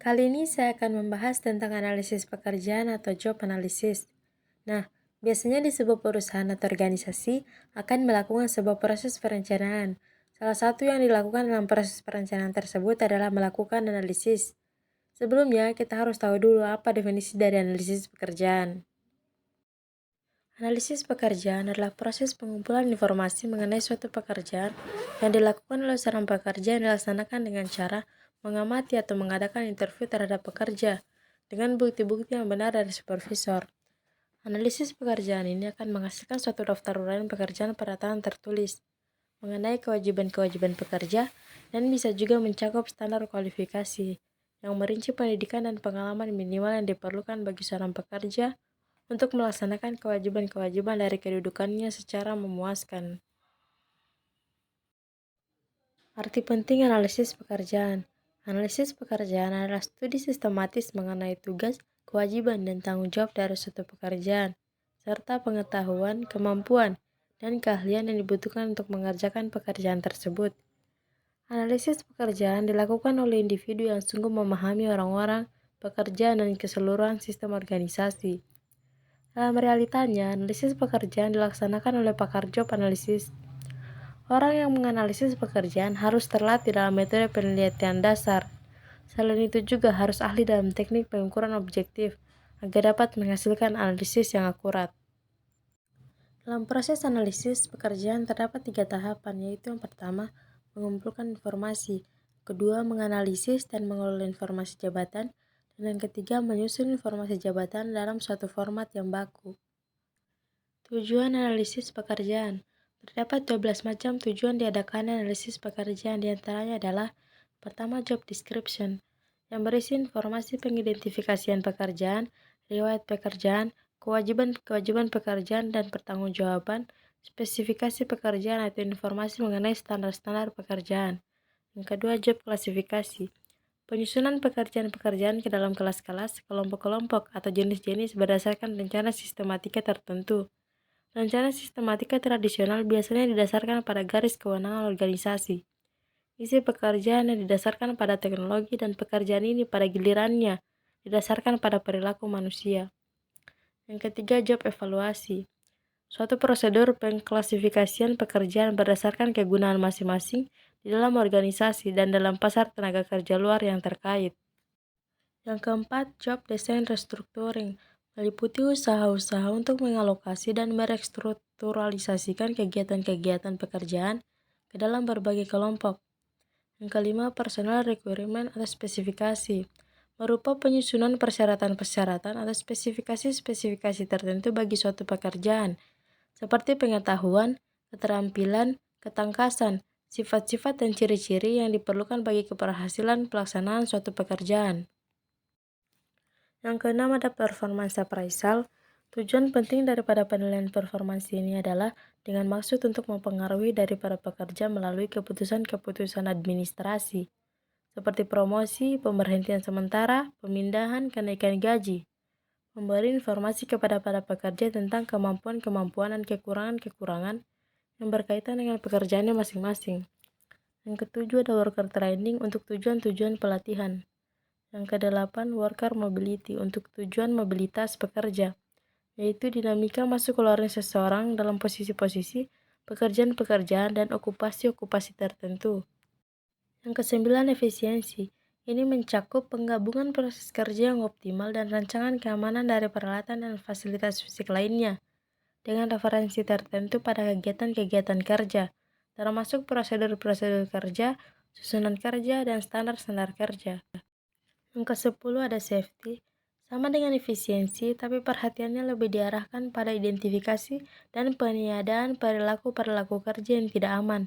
Kali ini saya akan membahas tentang analisis pekerjaan atau job analysis. Nah, biasanya di sebuah perusahaan atau organisasi akan melakukan sebuah proses perencanaan. Salah satu yang dilakukan dalam proses perencanaan tersebut adalah melakukan analisis. Sebelumnya, kita harus tahu dulu apa definisi dari analisis pekerjaan. Analisis pekerjaan adalah proses pengumpulan informasi mengenai suatu pekerjaan yang dilakukan oleh seorang pekerja yang dilaksanakan dengan cara mengamati atau mengadakan interview terhadap pekerja dengan bukti-bukti yang benar dari supervisor. Analisis pekerjaan ini akan menghasilkan suatu daftar uraian pekerjaan pada tangan tertulis mengenai kewajiban-kewajiban pekerja dan bisa juga mencakup standar kualifikasi yang merinci pendidikan dan pengalaman minimal yang diperlukan bagi seorang pekerja untuk melaksanakan kewajiban-kewajiban dari kedudukannya secara memuaskan. Arti penting analisis pekerjaan. Analisis pekerjaan adalah studi sistematis mengenai tugas, kewajiban, dan tanggung jawab dari suatu pekerjaan, serta pengetahuan, kemampuan, dan keahlian yang dibutuhkan untuk mengerjakan pekerjaan tersebut. Analisis pekerjaan dilakukan oleh individu yang sungguh memahami orang-orang, pekerjaan, dan keseluruhan sistem organisasi. Dalam realitanya, analisis pekerjaan dilaksanakan oleh pakar job analisis. Orang yang menganalisis pekerjaan harus terlatih dalam metode penelitian dasar. Selain itu juga harus ahli dalam teknik pengukuran objektif agar dapat menghasilkan analisis yang akurat. Dalam proses analisis pekerjaan terdapat 3 tahapan, yaitu yang pertama, mengumpulkan informasi, kedua, menganalisis dan mengelola informasi jabatan, dan yang ketiga, menyusun informasi jabatan dalam suatu format yang baku. Tujuan analisis pekerjaan. Terdapat 12 macam tujuan diadakan analisis pekerjaan, diantaranya adalah pertama, job description, yang berisi informasi pengidentifikasian pekerjaan, riwayat pekerjaan, kewajiban-kewajiban pekerjaan, dan pertanggungjawaban, spesifikasi pekerjaan atau informasi mengenai standar-standar pekerjaan. Yang kedua, job klasifikasi, penyusunan pekerjaan-pekerjaan ke dalam kelas-kelas, kelompok-kelompok, atau jenis-jenis berdasarkan rencana sistematika tertentu. Rencana sistematika tradisional biasanya didasarkan pada garis kewenangan organisasi. Isi pekerjaan yang didasarkan pada teknologi dan pekerjaan ini pada gilirannya didasarkan pada perilaku manusia. Yang ketiga, job evaluasi. Suatu prosedur pengklasifikasian pekerjaan berdasarkan kegunaan masing-masing di dalam organisasi dan dalam pasar tenaga kerja luar yang terkait. Yang keempat, job design restructuring, meliputi usaha-usaha untuk mengalokasi dan merestrukturalisasikan kegiatan-kegiatan pekerjaan ke dalam berbagai kelompok. Yang kelima, personal requirement atau spesifikasi, berupa penyusunan persyaratan-persyaratan atau spesifikasi-spesifikasi tertentu bagi suatu pekerjaan, seperti pengetahuan, keterampilan, ketangkasan, sifat-sifat dan ciri-ciri yang diperlukan bagi keberhasilan pelaksanaan suatu pekerjaan. Yang keenam, ada performance appraisal. Tujuan penting daripada penilaian performansi ini adalah dengan maksud untuk mempengaruhi daripada pekerja melalui keputusan-keputusan administrasi, seperti promosi, pemberhentian sementara, pemindahan, kenaikan gaji. Memberi informasi kepada para pekerja tentang kemampuan-kemampuan dan kekurangan-kekurangan yang berkaitan dengan pekerjaannya masing-masing. Yang ketujuh, ada worker training untuk tujuan-tujuan pelatihan. Yang kedelapan, worker mobility untuk tujuan mobilitas pekerja, yaitu dinamika masuk keluarnya seseorang dalam posisi-posisi, pekerjaan-pekerjaan, dan okupasi-okupasi tertentu. Yang kesembilan, efisiensi. Ini mencakup penggabungan proses kerja yang optimal dan rancangan keamanan dari peralatan dan fasilitas fisik lainnya, dengan referensi tertentu pada kegiatan-kegiatan kerja, termasuk prosedur-prosedur kerja, susunan kerja, dan standar-standar kerja. Yang ke-10, ada safety. Sama dengan efisiensi, tapi perhatiannya lebih diarahkan pada identifikasi dan peniadaan perilaku-perilaku kerja yang tidak aman,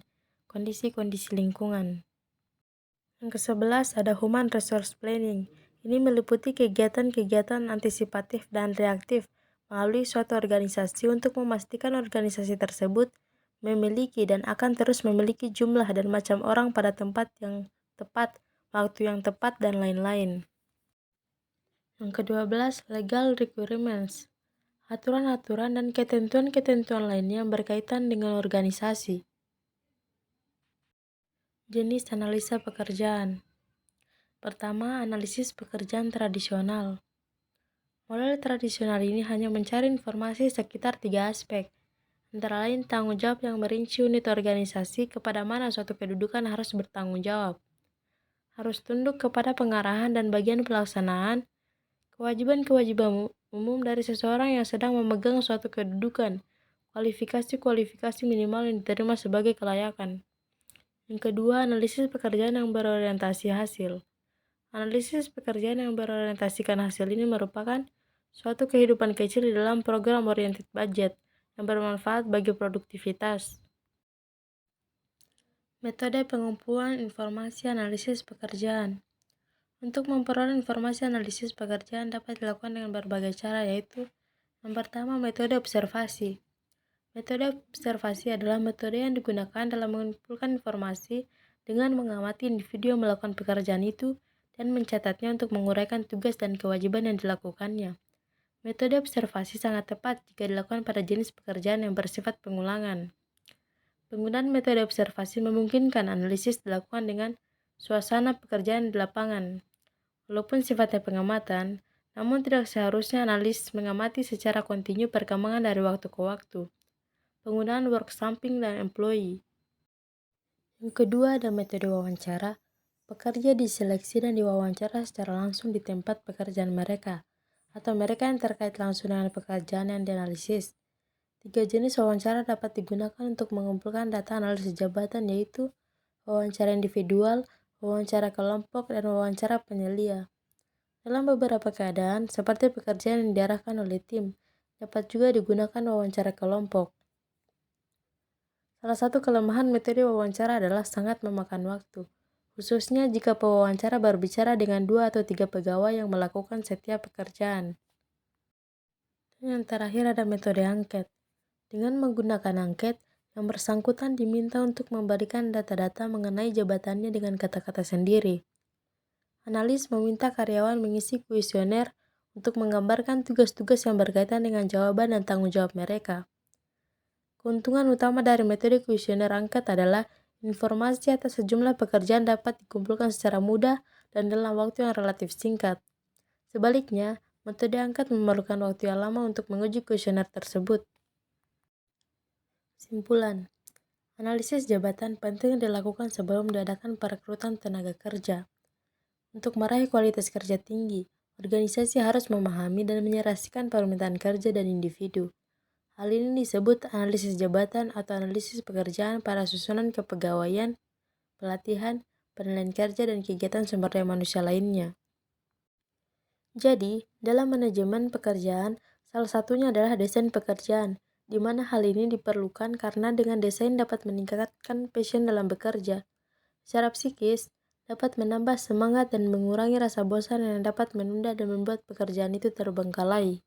kondisi-kondisi lingkungan. Yang ke-11, ada human resource planning. Ini meliputi kegiatan-kegiatan antisipatif dan reaktif melalui suatu organisasi untuk memastikan organisasi tersebut memiliki dan akan terus memiliki jumlah dan macam orang pada tempat yang tepat, waktu yang tepat, dan lain-lain. Yang ke-12, legal requirements, aturan-aturan dan ketentuan-ketentuan lainnya yang berkaitan dengan organisasi. Jenis analisa pekerjaan. Pertama, analisis pekerjaan tradisional. Model tradisional ini hanya mencari informasi sekitar 3 aspek, antara lain tanggung jawab yang merinci unit organisasi kepada mana suatu kedudukan harus bertanggung jawab, harus tunduk kepada pengarahan dan bagian pelaksanaan, kewajiban-kewajiban umum dari seseorang yang sedang memegang suatu kedudukan, kualifikasi-kualifikasi minimal yang diterima sebagai kelayakan. Yang kedua, analisis pekerjaan yang berorientasi hasil. Analisis pekerjaan yang berorientasikan hasil ini merupakan suatu kehidupan kecil di dalam program oriented budget yang bermanfaat bagi produktivitas. Metode pengumpulan informasi analisis pekerjaan. Untuk memperoleh informasi analisis pekerjaan dapat dilakukan dengan berbagai cara, yaitu yang pertama, metode observasi. Metode observasi adalah metode yang digunakan dalam mengumpulkan informasi dengan mengamati individu yang melakukan pekerjaan itu dan mencatatnya untuk menguraikan tugas dan kewajiban yang dilakukannya. Metode observasi sangat tepat jika dilakukan pada jenis pekerjaan yang bersifat pengulangan. Penggunaan metode observasi memungkinkan analisis dilakukan dengan suasana pekerjaan di lapangan. Walaupun sifatnya pengamatan, namun tidak seharusnya analis mengamati secara kontinu perkembangan dari waktu ke waktu. Penggunaan work sampling dan employee. Yang kedua ada metode wawancara. Pekerja diseleksi dan diwawancara secara langsung di tempat pekerjaan mereka, atau mereka yang terkait langsung dengan pekerjaan yang dianalisis. 3 jenis wawancara dapat digunakan untuk mengumpulkan data analisis jabatan, yaitu wawancara individual, wawancara kelompok, dan wawancara penyelia. Dalam beberapa keadaan, seperti pekerjaan yang diarahkan oleh tim, dapat juga digunakan wawancara kelompok. Salah satu kelemahan metode wawancara adalah sangat memakan waktu, khususnya jika pewawancara berbicara dengan 2 atau 3 pegawai yang melakukan setiap pekerjaan. Dan yang terakhir ada metode angket. Dengan menggunakan angket, yang bersangkutan diminta untuk memberikan data-data mengenai jabatannya dengan kata-kata sendiri. Analis meminta karyawan mengisi kuesioner untuk menggambarkan tugas-tugas yang berkaitan dengan jawaban dan tanggung jawab mereka. Keuntungan utama dari metode kuesioner angket adalah informasi atas sejumlah pekerjaan dapat dikumpulkan secara mudah dan dalam waktu yang relatif singkat. Sebaliknya, metode angket memerlukan waktu yang lama untuk menguji kuesioner tersebut. Kesimpulan, analisis jabatan penting dilakukan sebelum diadakan perekrutan tenaga kerja. Untuk meraih kualitas kerja tinggi, organisasi harus memahami dan menyelesaikan permintaan kerja dan individu. Hal ini disebut analisis jabatan atau analisis pekerjaan pada susunan kepegawaian, pelatihan, penilaian kerja, dan kegiatan sumber daya manusia lainnya. Jadi, dalam manajemen pekerjaan, salah satunya adalah desain pekerjaan, di mana hal ini diperlukan karena dengan desain dapat meningkatkan passion dalam bekerja. Secara psikis, dapat menambah semangat dan mengurangi rasa bosan yang dapat menunda dan membuat pekerjaan itu terbengkalai.